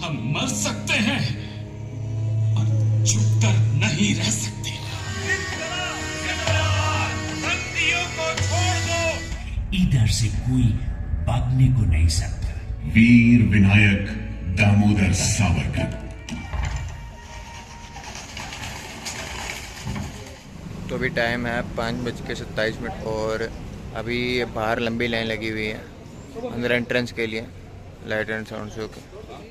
हम मर सकते हैं और झुककर नहीं रह सकते। बंदियों को छोड़ दो। इधर से कोई भागने को नहीं सकता। वीर विनायक दामोदर सावरकर। तो अभी टाइम है 5:27 और अभी बाहर लंबी लाइन लगी हुई है अंदर एंट्रेंस के लिए लाइट एंड साउंड शो के।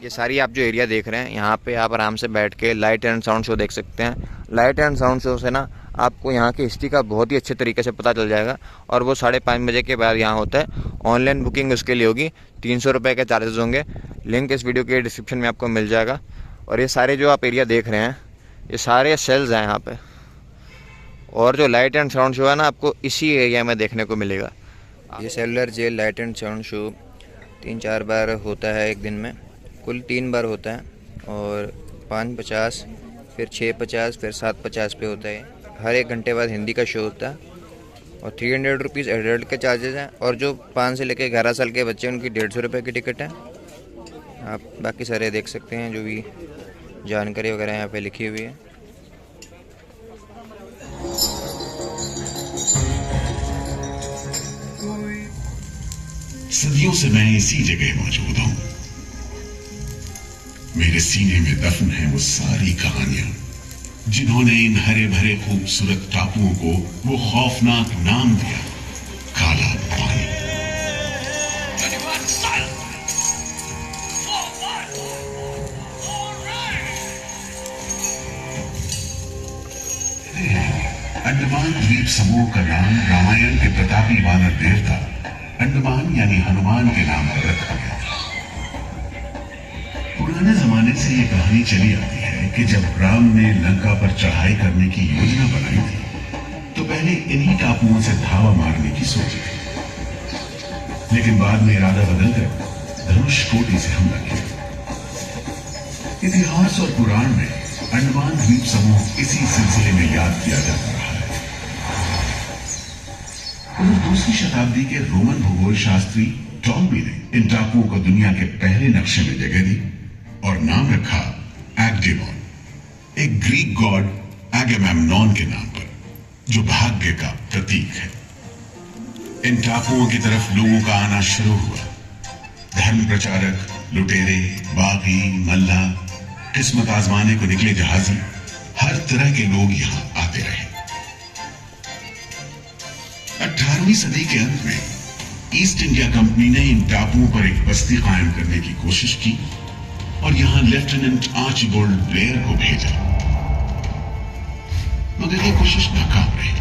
ये सारी आप जो एरिया देख रहे हैं यहाँ पे आप आराम से बैठ के लाइट एंड साउंड शो देख सकते हैं। लाइट एंड साउंड शो से ना आपको यहाँ की हिस्ट्री का बहुत ही अच्छे तरीके से पता चल जाएगा और वो 5:30 बजे के बाद यहाँ होता है। ऑनलाइन बुकिंग उसके लिए होगी, 300 रुपये के चार्जेस होंगे। लिंक इस वीडियो के डिस्क्रिप्शन में आपको मिल जाएगा। और ये सारे जो आप एरिया देख रहे हैं ये सारे सेल्स हैं यहाँ पे। और जो लाइट एंड साउंड शो है ना आपको इसी एरिया में देखने को मिलेगा। ये cellular jail light and sound show 3-4 बार होता है एक दिन में, कुल 3 बार होता है और 5:50 फिर 6:50 फिर 7:50 पे होता है। हर 1 घंटे बाद हिंदी का शो होता है और 300 रुपीज़ एडल्ट के चार्जेस हैं और जो 5 से लेकर 11 साल के बच्चे हैं उनकी 150 रुपये की टिकट है। आप बाकी सारे देख सकते हैं जो भी जानकारी वगैरह यहाँ पे लिखी हुई है। सदियों से मैं इसी जगह मौजूद हूं। मेरे सीने में दफन है वो सारी कहानियां जिन्होंने इन हरे भरे खूबसूरत टापुओं को वो खौफनाक नाम दिया, काला पानी। अंडमान द्वीप समूह का नाम रामायण के प्रतापी वानर देवता अंडमान यानी हनुमान के नाम पर रखा गया। पुराने जमाने से ये कहानी चली आती है कि जब राम ने लंका पर चढ़ाई करने की योजना बनाई थी तो पहले इन्हीं टापुओं से धावा मारने की सोची थी, लेकिन बाद में इरादा बदलकर धनुषकोटि से हमला किया। इतिहास और पुराण में अंडमान द्वीप समूह इसी सिलसिले में याद किया जाता रहा है। 2वीं शताब्दी के रोमन भूगोल शास्त्री टॉलमी ने इन टापुओं को दुनिया के पहले नक्शे में जगह दी और नाम रखा एग्डेमोन, एक ग्रीक गॉड एगेमेम्नॉन के नाम पर, जो भाग्य का प्रतीक है। इन टापुओं की तरफ लोगों का आना शुरू हुआ। धर्म प्रचारक, लुटेरे, बागी, मल्ला, किस्मत आजमाने को निकले जहाजी, हर तरह के लोग यहां आते रहे। 18वीं सदी के अंत में ईस्ट इंडिया कंपनी ने इन टापुओं पर एक बस्ती कायम करने की कोशिश की और यहां लेफ्टिनेंट आर्चिबाल्ड ब्लेयर को भेजा, मगर यह कोशिश नाकाम रही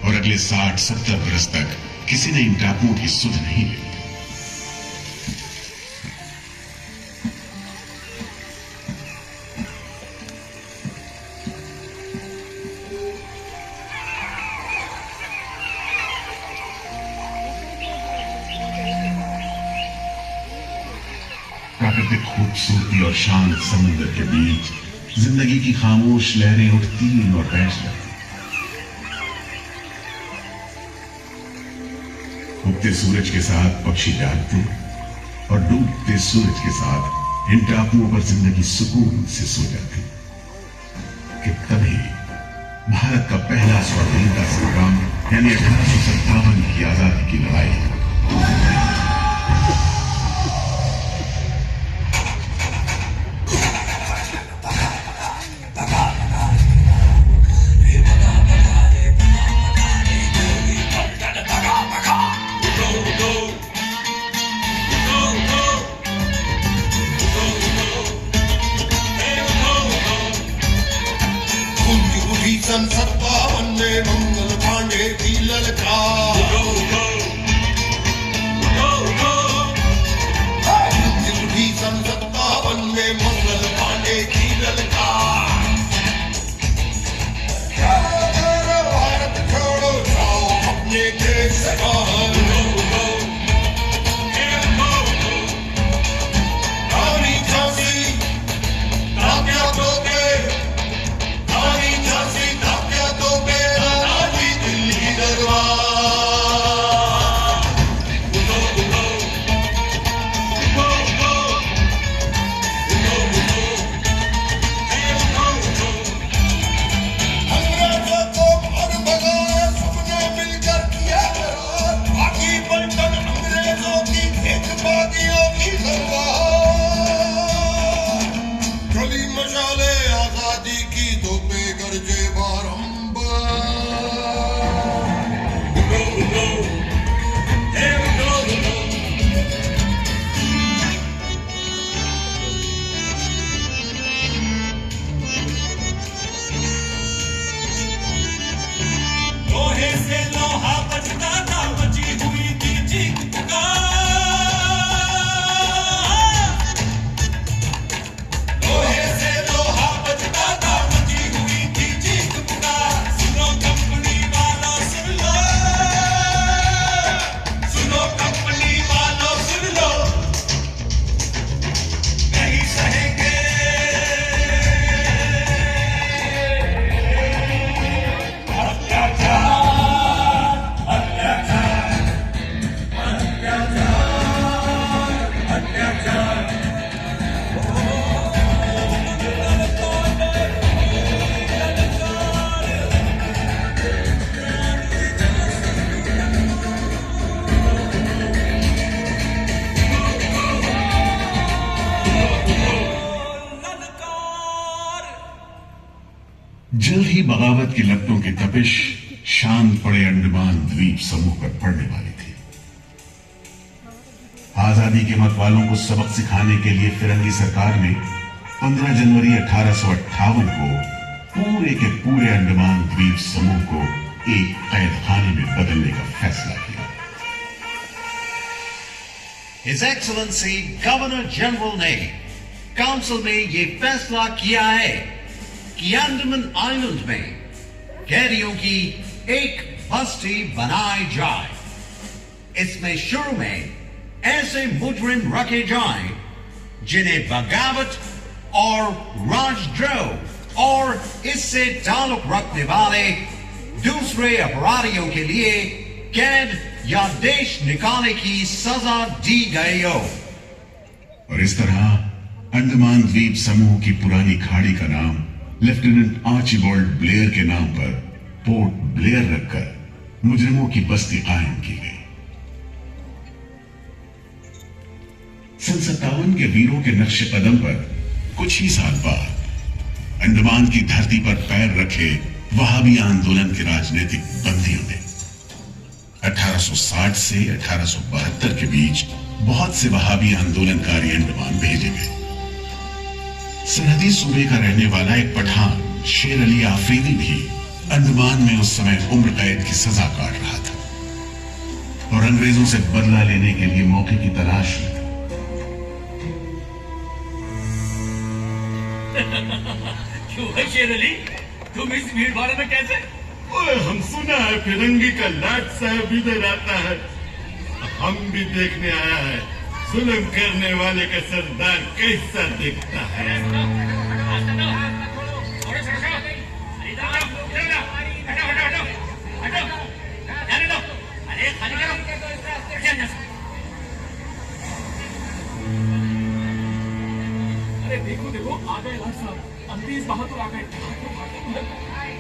और अगले 60-70 बरस तक किसी ने इन टापुओं की सुध नहीं ली। प्राकृतिक खूबसूरती और शांत समुद्र के बीच जिंदगी की खामोश लहरें उठती और बैठ जाती। उगते सूरज के साथ पक्षी जागते और डूबते सूरज के साथ इन टापुओं पर जिंदगी सुकून से सो जाती। कि तभी भारत का पहला स्वाधीनता संग्राम यानी 1857 की आजादी की लड़ाई संसद भवन में मंगल पांडे की ललकार। जल्द ही बगावत की लपटों की तपिश शांत पड़े अंडमान द्वीप समूह पर पड़ने वाली थी। आजादी के मतवालों को सबक सिखाने के लिए फिरंगी सरकार ने 15 जनवरी 1858 को पूरे के पूरे अंडमान द्वीप समूह को एक कैद खाने में बदलने का फैसला किया। His Excellency गवर्नर जनरल ने काउंसिल में यह फैसला किया है कि अंडमान आइलैंड में कैदियों की एक बस्ती बनाई जाए। इसमें शुरू में ऐसे मुजरिम रखे जाएं जिन्हें बगावत और राजद्रोह और इससे ताल्लुक रखने वाले दूसरे अपराधियों के लिए कैद या देश निकालने की सजा दी गई हो। और इस तरह अंडमान द्वीप समूह की पुरानी खाड़ी का नाम लेफ्टिनेंट आर्चिबाल्ड ब्लेयर के नाम पर पोर्ट ब्लेयर रखकर मुजरिमों की बस्ती कायम की गई। सन 57 के वीरों के नक्शे कदम पर कुछ ही साल बाद अंडमान की धरती पर पैर रखे वहाबी आंदोलन के राजनीतिक बंदियों ने 1860 से 1872 के बीच बहुत से वहाबी आंदोलनकारी अंडमान भेजे गए। सरहदी सूबे का रहने वाला एक पठान शेर अली आफरीदी भी अंडमान में उस समय उम्र कैद की सजा काट रहा था और अंग्रेजों से बदला लेने के लिए मौके की तलाश में था। क्यों है शेर अली, तुम इस भीड़ भाड़ में कैसे? ओए, हम सुना है फिरंगी का लाट साहब इधर आता है। हम भी देखने आया है जुल्म करने वाले का सरदार कैसा दिखता है। अरे देखो देखो, आ गए लाट साहब, अंग्रेज बहादुर आ गए।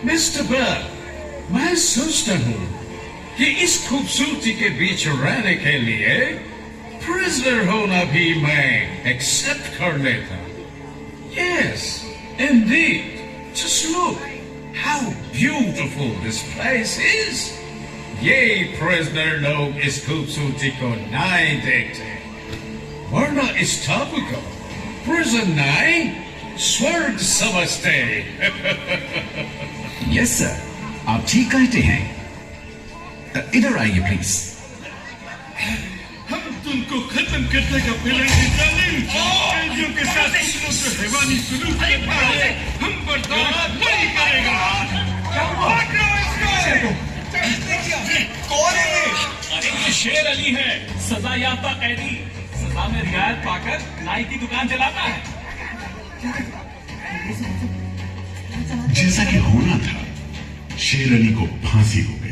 मिस्टर बर्ड, मैं सोचता हूँ कि इस खूबसूरती के बीच रहने के लिए प्रिजनर होना भी मैं एक्सेप्ट कर लेता। Yes, indeed. Just look how beautiful this place is. ये प्रिजनर लोग इस खूबसूरती को नहीं देखते, वरना इस टापू को प्रिजन नहीं स्वर्ग समझते। यस सर, आप ठीक कहते हैं। इधर आइए प्लीज। हम तुमको खत्म करने का फिरंगी जालिम कैदियों के साथ जो हैवानी सलूक करता है, हम बर्दाश्त नहीं करेगा। कौन है ये? अरे ये शेर अली है, सजा याफ्ता कैदी। सजा में रियायत पाकर नाई की दुकान चलाता है। जैसा कि होना था, शेर अली को फांसी हो गई।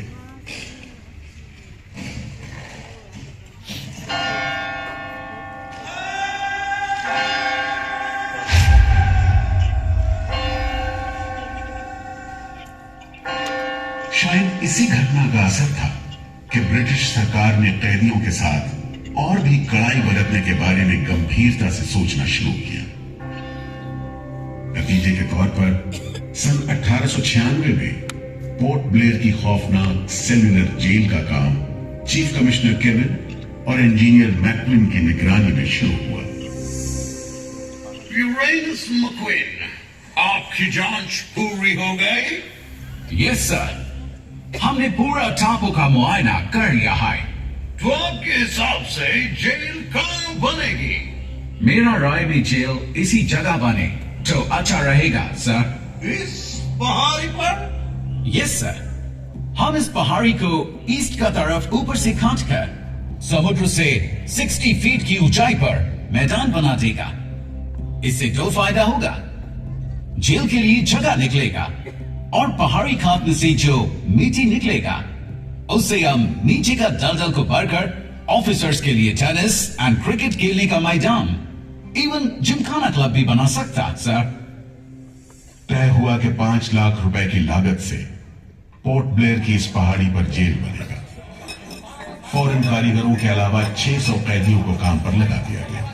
शायद इसी घटना का असर था कि ब्रिटिश सरकार ने कैदियों के साथ और भी कड़ाई बरतने के बारे में गंभीरता से सोचना शुरू किया। नतीजे के तौर पर सन 1896 में पोर्ट ब्लेयर की खौफनाक सेल्युलर जेल का काम चीफ कमिश्नर केविन और इंजीनियर मैकक्विन की निगरानी में शुरू हुआ। यूरेनस मक्विन, आपकी जांच पूरी हो गई? यस सर, हमने पूरा टापू का मुआयना कर लिया है। तो आपके हिसाब से जेल कहाँ बनेगी? मेरा राय में जेल इसी जगह बने तो अच्छा रहेगा सर। इस पहाड़ी पर? यस सर, हम इस पहाड़ी को ईस्ट का तरफ ऊपर से काटकर समुद्र से 60 फीट की ऊंचाई पर मैदान बना देगा। इससे दो फायदा होगा, जेल के लिए जगह निकलेगा और पहाड़ी काटने से जो मिट्टी निकलेगा उससे हम नीचे का दलदल को भरकर ऑफिसर्स के लिए टेनिस एंड क्रिकेट खेलने का मैदान, इवन जिमखाना क्लब भी बना सकता सर। तय हुआ कि 5 लाख रुपए की लागत से पोर्ट ब्लेयर की इस पहाड़ी पर जेल बनेगा। फौरन कारीगरों के अलावा 600 कैदियों को काम पर लगा दिया गया।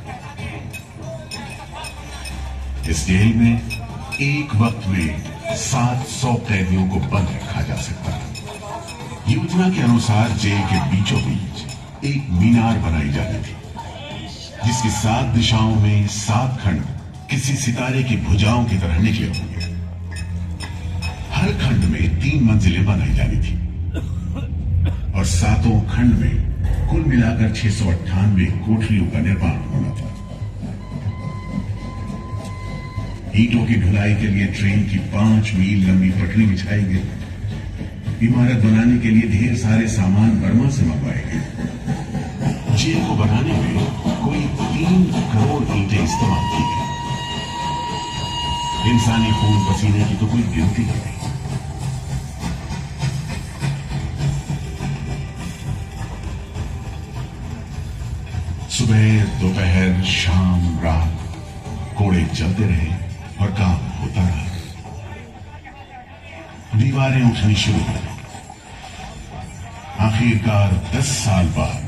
इस जेल में एक वक्त में 700 कैदियों को बंद रखा जा सकता था। योजना के अनुसार जेल के बीचों बीच एक मीनार बनाई जाती थी, जिसकी 7 दिशाओं में 7 खंड किसी सितारे की भुजाओं की तरह निकले होंगे। हर खंड में 3 मंजिलें बनाई जानी थी और 7 खंड में कुल मिलाकर 698 कोठरियों का निर्माण होना था। ईंटों की ढुलाई के लिए ट्रेन की 5 मील लंबी पटरी बिछाई गई। इमारत बनाने के लिए ढेर सारे सामान बर्मा से मंगवाए गए। जेल को बनाने में कोई 3 करोड़ ईंटें इस्तेमाल की गई। इंसानी खून पसीने की तो कोई गिनती ही नहीं। सुबह दोपहर शाम रात कोड़े चलते रहे और काम होता रहा। दीवारें उठनी शुरू हो गई। आखिरकार 10 साल बाद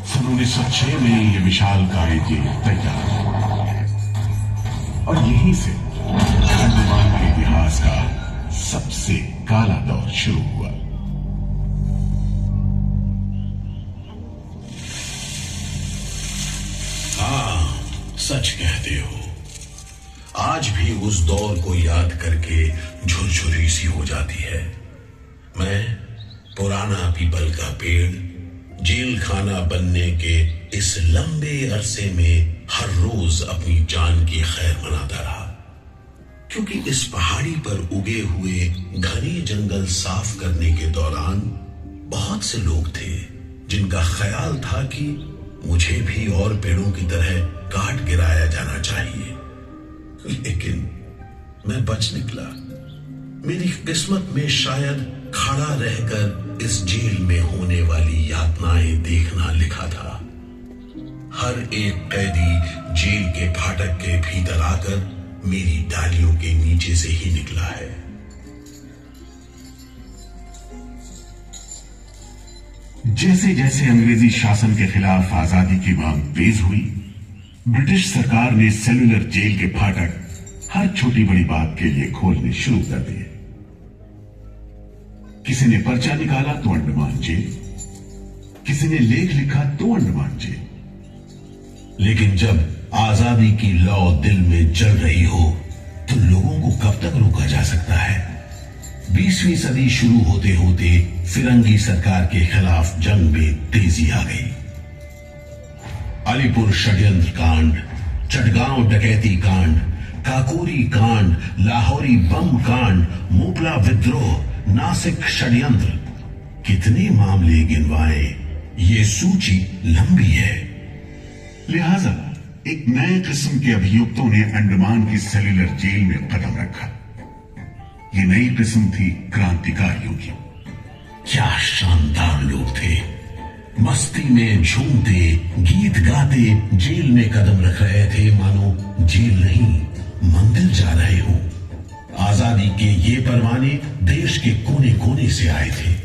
सन 1906 में यह विशालकाय जेल तैयार हुआ और यहीं से अंडमान के इतिहास का सबसे काला दौर शुरू हुआ। सच कहते हो, आज भी उस दौर को याद करके झुरझुरी सी हो जाती है। मैं पुराना पीपल का पेड़ जेल खाना बनने के इस लंबे अरसे में हर रोज अपनी जान की खैर मनाता रहा, क्योंकि इस पहाड़ी पर उगे हुए घने जंगल साफ करने के दौरान बहुत से लोग थे जिनका ख्याल था कि मुझे भी और पेड़ों की तरह काट गिराया जाना चाहिए, लेकिन मैं बच निकला। मेरी किस्मत में शायद खड़ा रहकर इस जेल में होने वाली यातनाएं देखना लिखा था। हर एक कैदी जेल के फाटक के भीतर आकर मेरी डालियों के नीचे से ही निकला है। जैसे जैसे अंग्रेजी शासन के खिलाफ आजादी की मांग तेज हुई, ब्रिटिश सरकार ने सेलुलर जेल के फाटक हर छोटी बड़ी बात के लिए खोलने शुरू कर दिए। किसी ने पर्चा निकाला तो अंडमान जेल, किसी ने लेख लिखा तो अंडमान जेल। लेकिन जब आजादी की लौ दिल में जल रही हो तो लोगों को कब तक रोका जा सकता है? 20वीं सदी शुरू होते होते फिरंगी सरकार के खिलाफ जंग में तेजी आ गई। अलीपुर षड्यंत्र कांड, चटगांव डकैती कांड, काकोरी कांड, लाहौरी बम कांड, मोपला विद्रोह, नासिक षड्यंत्र, कितने मामले गिनवाएं, ये सूची लंबी है। लिहाजा एक नए किस्म के अभियुक्तों ने अंडमान की सेलुलर जेल में कदम रखा। ये नई किस्म थी क्रांतिकारियों की। क्या शानदार लोग थे, मस्ती में झूमते गीत गाते जेल में कदम रख रहे थे, मानो जेल नहीं मंदिर जा रहे हो। आजादी के ये परवाने देश के कोने कोने से आए थे।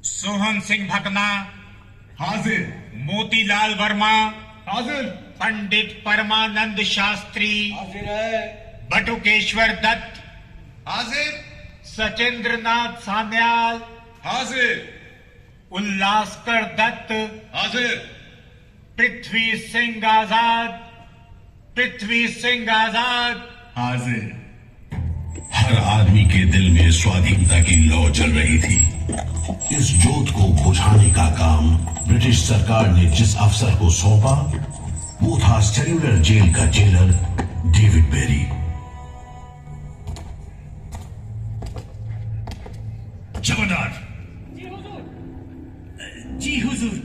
सोहन सिंह भकना हाजिर। मोतीलाल वर्मा हाजिर। पंडित परमानंद शास्त्री हाजिर है। बटुकेश्वर दत्त हाजिर। सचेंद्र नाथ सान्याल हाजिर। उल्लासकर दत्त हाजिर। पृथ्वी सिंह आजाद पृथ्वी सिंह आजाद हाजिर। हर आदमी के दिल में स्वाधीनता की लौ जल रही थी। इस जोत को बुझाने का काम ब्रिटिश सरकार ने जिस अफसर को सौंपा वो था सेल्यूलर जेल का जेलर डेविड बेरी। जमादार। जी हुजूर।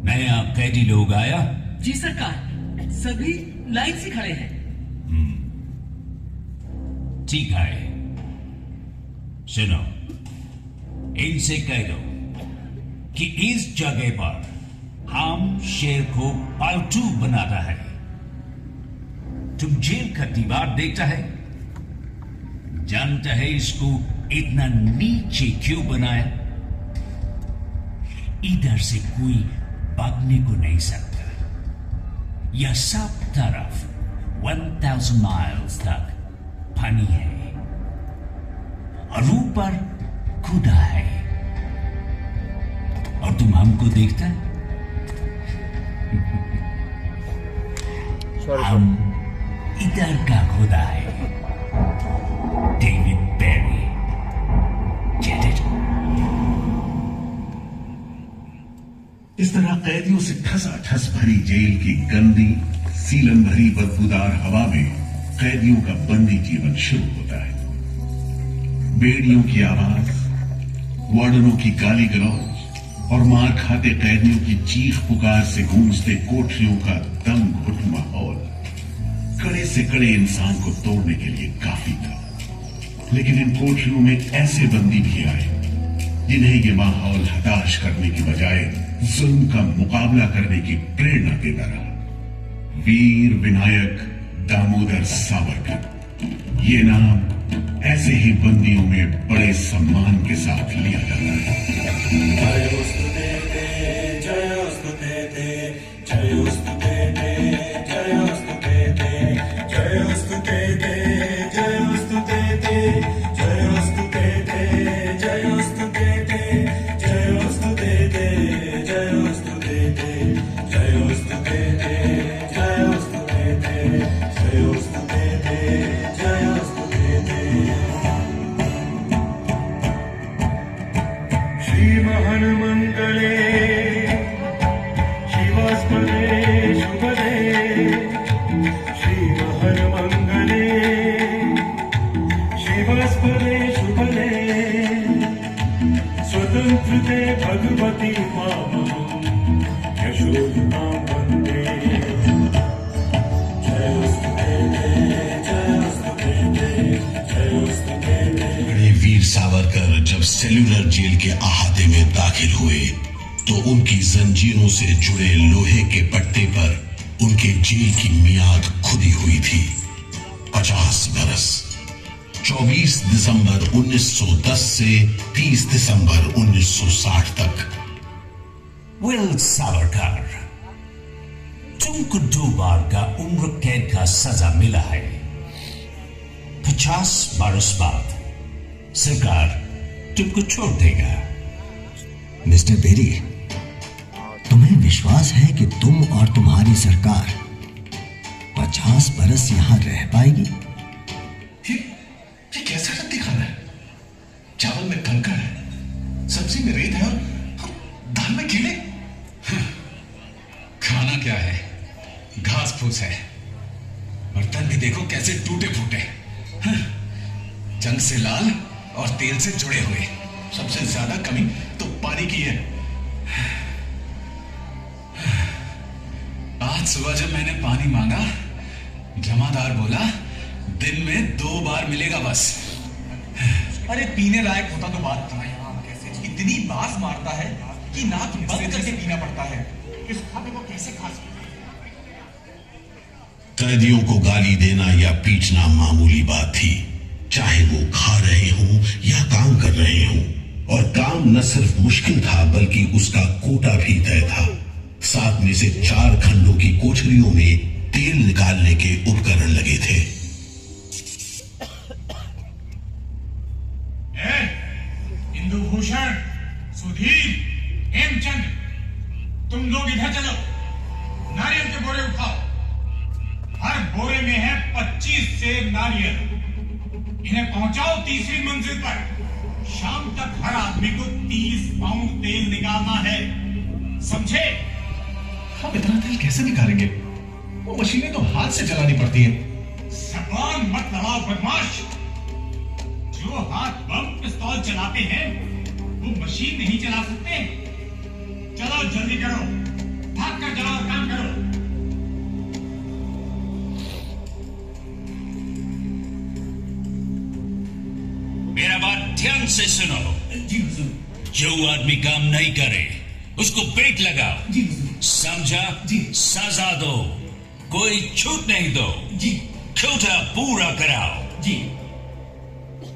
नया कैदी लोग आया? जी सरकार, सभी लाइन से खड़े हैं। ठीक है, सुनो, इनसे कह दो कि इस जगह पर हम शेर को पालतू बनाता है। तुम जेल का दीवार देखता है, जानता है इसको इतना नीचे क्यों बनाया? इधर से कोई भागने को नहीं सकता। यह सब तरफ 1000 माइल्स तक पानी है और ऊपर खुदा है, और तुम हमको देखता है? हम इधर का खुदा है, डेविड बेरी। Get it? इस तरह कैदियों से ठसाठस भरी जेल की गंदी सीलन भरी बदबूदार हवा में कैदियों का बंदी जीवन शुरू होता है। बेड़ियों की आवाज, वार्डनों की गाली गलौज और मार खाते कैदियों की चीख पुकार से गूंजते कोठरियों का दम घुट माहौल कड़े से कड़े इंसान को तोड़ने के लिए काफी था। लेकिन इन कोठरियों में ऐसे बंदी भी आए जिन्हें ये माहौल हताश करने की बजाय जुल्म का मुकाबला करने की प्रेरणा देता रहा। वीर विनायक दामोदर सावरकर, ये नाम ऐसे ही बंदियों में बड़े सम्मान के साथ लिया जाता है। सावरकर जब सेल्यूलर जेल के अहाते में दाखिल हुए तो उनकी जंजीरों से जुड़े लोहे के पट्टे पर उनके जेल की मियाद खुदी हुई थी 50 बरस। 24 दिसंबर 1910 से 30 दिसंबर 1960 तक। विल सावरकर, तुमको 2 बार का उम्र कैद का सजा मिला है। 50 बरस बाद सरकार तुमको छोड़ देगा। मिस्टर बेरी, तुम्हें विश्वास है कि तुम और तुम्हारी सरकार 50 बरस यहां रह पाएगी? ये कैसा रद्दी खाना है? चावल में कंकड़ है, सब्जी में रेत है और दाल में कीड़े। खाना क्या है? घास फूस है। बर्तन भी देखो कैसे टूटे फूटे, जंग से लाल और तेल से जुड़े हुए। सबसे ज्यादा कमी तो पानी की है। आज सुबह जब मैंने पानी मांगा, जमादार बोला दिन में 2 बार मिलेगा बस। अरे पीने लायक होता तो बात था। कैसे इतनी बास मारता है कि नाक बंद करके पीना पड़ता है। इस खाने को कैसे खा सकते? कैदियों को गाली देना या पीटना मामूली बात थी, चाहे वो खा रहे हों या काम कर रहे हों। और काम न सिर्फ मुश्किल था बल्कि उसका कोटा भी तय था। 7 में से 4 खंडों की कोठरियों में तेल निकालने के उपकरण लगे थे। इंदुभूषण, सुधीर, हेमचंद, तुम लोग इधर चलो। नारियल के बोरे उठाओ। हर बोरे में है 25 सेब नारियल। इन्हें पहुंचाओ 3री मंजिल पर। शाम तक हर आदमी को 30 पाउंड तेल निकालना है, समझे? हम इतना तेल कैसे निकालेंगे? वो मशीनें तो हाथ से चलानी पड़ती हैं। जबान मत लड़ाओ बदमाश। जो हाथ बम पिस्तौल चलाते हैं वो मशीन नहीं चला सकते। चलो जल्दी करो, भाग कर जाओ और काम करो। ध्यान से सुनो। जो आदमी काम नहीं करे उसको पेट लगाओ, समझा? सजा दो, कोई छूट नहीं दो, कोटा पूरा कराओ।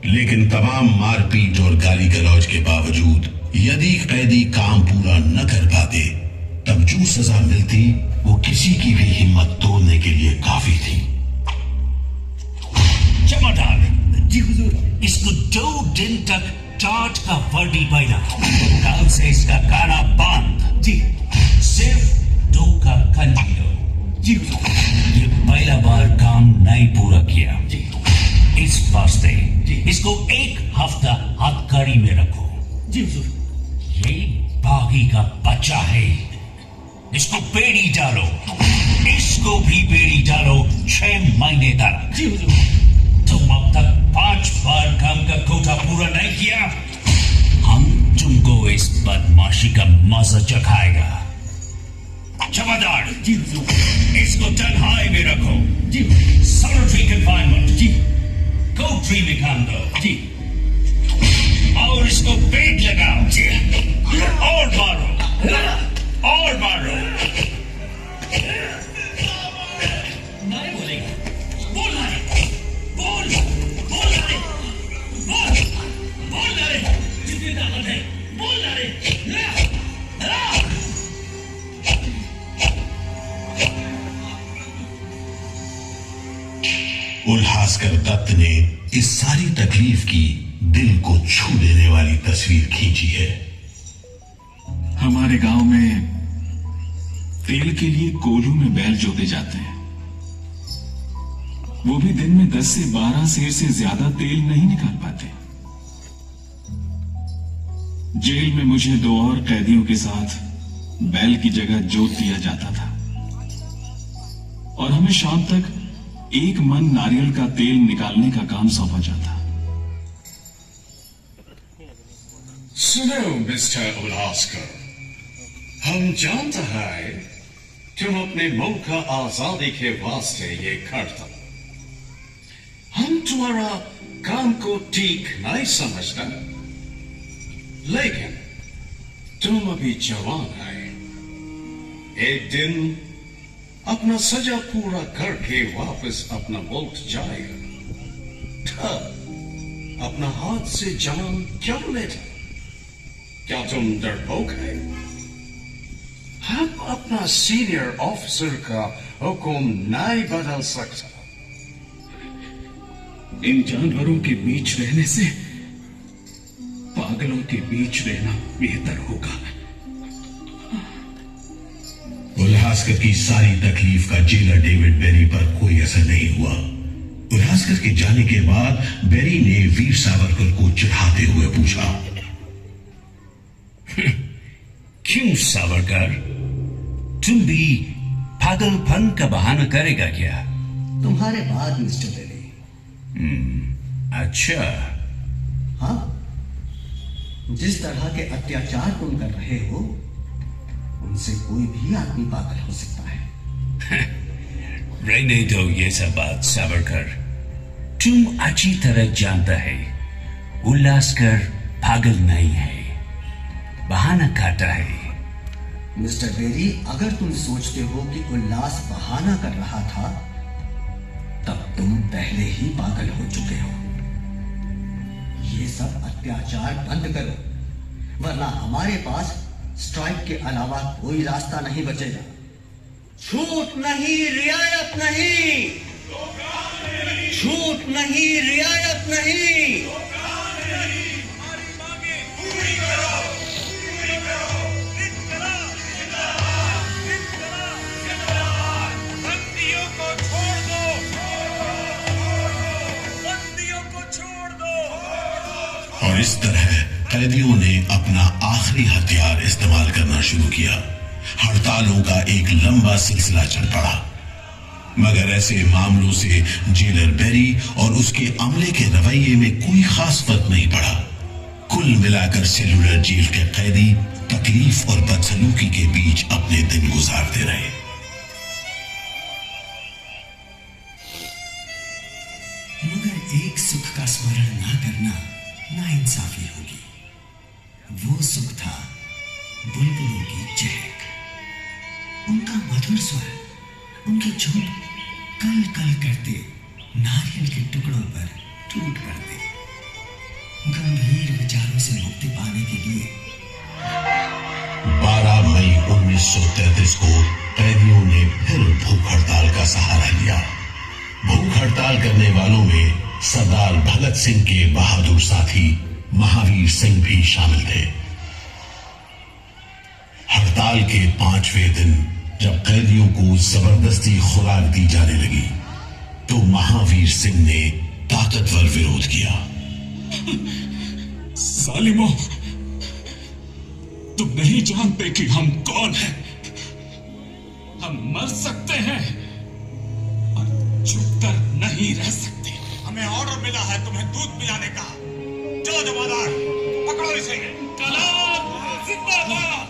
लेकिन तमाम मारपीट और गाली गलौज के बावजूद यदि कैदी काम पूरा न कर पाते तब जो सजा मिलती वो किसी की भी हिम्मत तोड़ने के लिए काफी थी। जमादार, इसको 2 दिन तक टाट का वर्दी पहना, कल से इसका खाना बंद। सिर्फ 2 का कंटिन्यू। ये पहला बार काम नहीं पूरा किया, इस वास्ते इसको 1 हफ्ता हथकड़ी में रखो। ये बागी का बच्चा है, इसको बेड़ी डालो, इसको भी बेड़ी डालो 6 महीने तक। तुम अब तक 5 बार काम का कोटा पूरा नहीं किया, हम तुमको इस बदमाशी का मजा चखाएगा। जमादार, इसको तन्हाई में रखो, सॉलिटरी कंफाइनमेंट, कोठरी में काम दो, और इसको पेट लगाओ, और मारो, और मारो। नहीं बोलेगा, बोल रहे, बोल रहे, बोल रहे, जितनी ताकत है बोल रहे। उल्हासकर दत्त ने इस सारी तकलीफ की दिल को छू देने वाली तस्वीर खींची है। हमारे गांव में तेल के लिए कोल्हू में बैल जोते जाते हैं, वो भी दिन में 10 से 12 सेर से ज्यादा तेल नहीं निकाल पाते। जेल में मुझे 2 और कैदियों के साथ बैल की जगह जोत दिया जाता था और हमें शाम तक 1 मन नारियल का तेल निकालने का काम सौंपा जाता। सुनो मिस्टर उल्हासकर, हम जानते हैं तुम अपने मुल्क का आजादी के वास्ते ये करता। हम तुम्हारा काम को ठीक नहीं समझता, लेकिन तुम अभी जवान है। एक दिन अपना सजा पूरा करके वापस अपना मुल्क जाएगा, तब अपना हाथ से जान क्यों लेता? क्या तुम डरपोक है? हम अपना सीनियर ऑफिसर का हुक्म नहीं बदल सकता। इन जानवरों के बीच रहने से पागलों के बीच रहना बेहतर होगा। उल्हासकर की सारी तकलीफ का जेलर डेविड बेरी पर कोई असर नहीं हुआ। उल्हासकर के जाने के बाद बेरी ने वीर सावरकर को चिढ़ाते हुए पूछा, क्यों सावरकर, तुम भी पागलपन का बहाना करेगा क्या? तुम्हारे बाद मिस्टर बेरी। अच्छा। हाँ, जिस तरह के अत्याचार तुम कर रहे हो उनसे कोई भी आदमी पागल हो सकता है। रहने दो ये सब बात सावरकर, तुम अच्छी तरह जानता है उल्हासकर पागल नहीं है, बहाना खाता है। मिस्टर बेरी, अगर तुम सोचते हो कि उल्लास बहाना कर रहा था तब तुम पहले ही पागल हो चुके हो। ये सब अत्याचार बंद करो, वरना हमारे पास स्ट्राइक के अलावा कोई रास्ता नहीं बचेगा। छूट नहीं, रियायत नहीं, छूट नहीं, रियायत नहीं। और इस तरह कैदियों ने अपना आखिरी हथियार इस्तेमाल करना शुरू किया। हड़तालों का एक लंबा सिलसिला चल पड़ा, मगर ऐसे मामलों से जेलर बेरी और उसके अमले के रवैये में कोई खास फर्क नहीं पड़ा। कुल मिलाकर सेलुलर जेल के कैदी तकलीफ और बदसलूकी के बीच अपने दिन गुजारते रहे। मगर एक सुख का स्मरण ना करना नाइंसाफी होगी। वो सुख था बुलबुलों की चहक, उनका मधुर स्वर, उनके झुंड कल कल करते नारियल के टुकड़ों पर टूट पड़ते। गंभीर विचारों से मुक्ति पाने के लिए 12 मई 1933 को कैदियों ने फिर भूख हड़ताल का सहारा लिया। भूख हड़ताल करने वालों में सरदार भगत सिंह के बहादुर साथी महावीर सिंह भी शामिल थे। हड़ताल के 5वें दिन जब कैदियों को जबरदस्ती खुराक दी जाने लगी तो महावीर सिंह ने ताकतवर विरोध किया। सालिमो, तुम नहीं जानते कि हम कौन हैं। हम मर सकते हैं और छुपकर नहीं रह सकते। हमें ऑर्डर मिला है तुम्हें दूध पिलाने का। चलो जमादार, पकड़ो इसे। इंकलाब जिंदाबाद।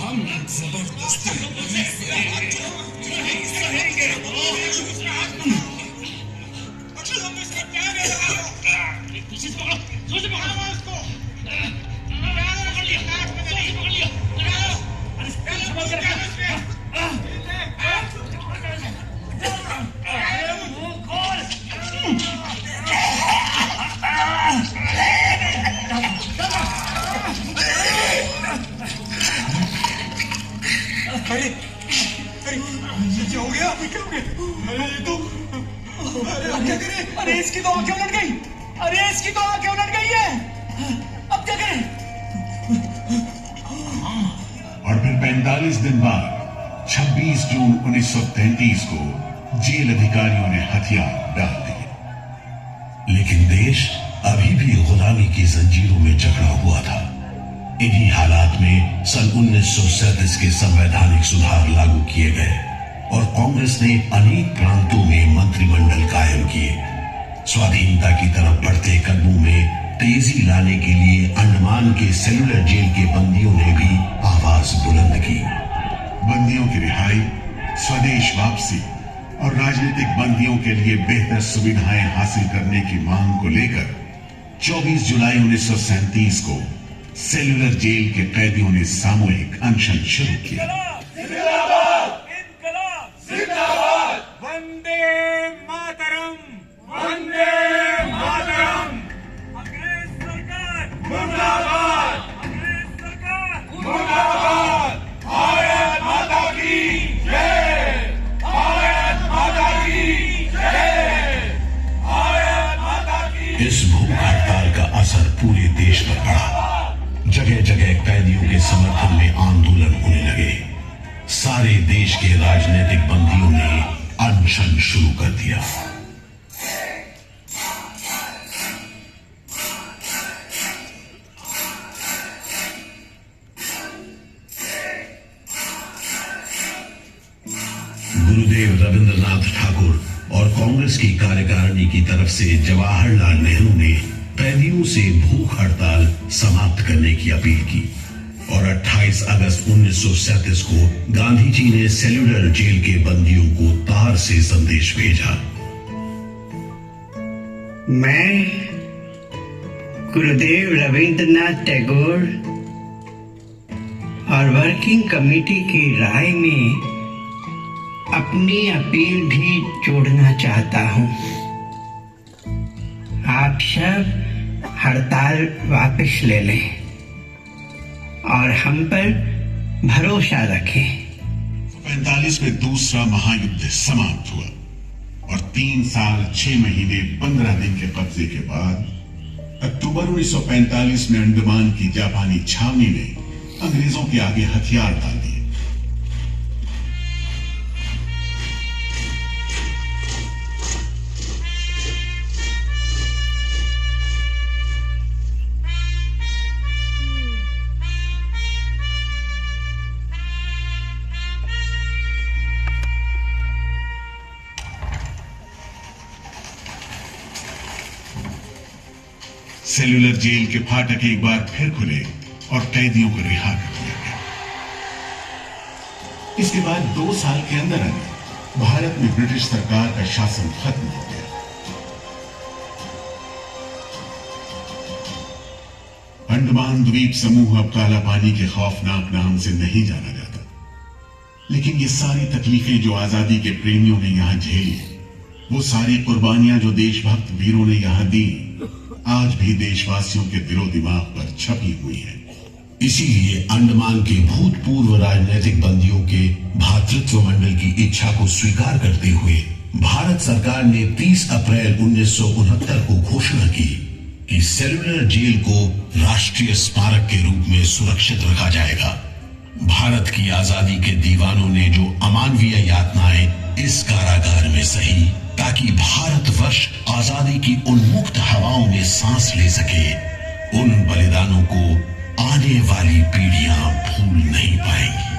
हम जबरदस्ती अरे अरे ये क्या हो गया? क्या हो गया? अरे ये तो अरे अब क्या करें? अरे इसकी तो आंखें उलट गई। अरे इसकी तो आंखें उलट गई है। अब क्या करें? और फिर 45 दिन बाद 26 जून 1933 को जेल अधिकारियों ने हथियार डाल दिए। लेकिन देश अभी भी गुलामी की जंजीरों में जकड़ा हुआ था। इन्हीं हालात में सन 1937 के संवैधानिक सुधार लागू किए गए और कांग्रेस ने अनेक प्रांतों में मंत्रिमंडल कायम किए। स्वाधीनता की तरफ बढ़ते कदमों में तेजी लाने के लिए अंडमान के सेलुलर जेल के बंदियों ने भी आवाज बुलंद की। बंदियों की रिहाई, स्वदेश वापसी और राजनीतिक बंदियों के लिए बेहतर सुविधाएं हासिल करने की मांग को लेकर 24 जुलाई 1937 को सेलुलर जेल के कैदियों ने सामूहिक अनशन शुरू किया। जिंदाबाद, इंकलाब जिंदाबाद, वंदे मातरम, वंदे मातरम। अंग्रेज सरकार मुर्दाबाद, अंग्रेज सरकार मुर्दाबाद। भारत माता की जय, भारत माता की जय, भारत माता की। इस भूख हड़ताल का असर पूरे देश पर पड़ा। जगह जगह कैदियों के समर्थन में आंदोलन होने लगे। सारे देश के राजनीतिक बंदियों ने अनशन शुरू कर दिया। गुरुदेव रविंद्रनाथ ठाकुर और कांग्रेस की कार्यकारिणी की तरफ से जवाहरलाल नेहरू ने कैदियों से भूख हड़ताल समाप्त करने की अपील की और 28 अगस्त 1937 को गांधी जी ने सेलुलर जेल के बंदियों को तार से संदेश भेजा। मैं गुरुदेव रविंद्रनाथ टैगोर और वर्किंग कमेटी की राय में अपनी अपील भी जोड़ना चाहता हूं। आप सब हड़ताल वापस ले लें और हम पर भरोसा रखें। 45 में दूसरा महायुद्ध समाप्त हुआ और 3 साल 6 महीने 15 दिन के कब्जे के बाद अक्टूबर 1945 में अंडमान की जापानी छावनी ने अंग्रेजों के आगे हथियार डाल दिए। सेलुलर जेल के फाटक एक बार फिर खुले और कैदियों को रिहा कर दिया गया। इस उसके बाद 2 साल के अंदर भारत में ब्रिटिश सरकार का शासन खत्म हो गया। अंडमान द्वीप समूह अब काला पानी के खौफनाक नाम से नहीं जाना जाता, लेकिन ये सारी तकलीफें जो आजादी के प्रेमियों ने यहां झेली, वो सारी कुर्बानियां जो देशभक्त वीरों ने यहां दी, आज भी देशवासियों के दिलो दिमाग पर छपी हुई है। इसीलिए अंडमान के भूतपूर्व राजनीतिक बंदियों के भातृत्व मंडल की इच्छा को स्वीकार करते हुए भारत सरकार ने 30 अप्रैल 1969 को घोषणा की कि सेलुलर जेल को राष्ट्रीय स्मारक के रूप में सुरक्षित रखा जाएगा। भारत की आजादी के दीवानों ने जो अमानवीय यातनाएं इस कारागार में सही, ताकि भारतवर्ष आजादी की उन्मुक्त हवाओं में सांस ले सके, उन बलिदानों को आने वाली पीढ़ियां भूल नहीं पाएंगी।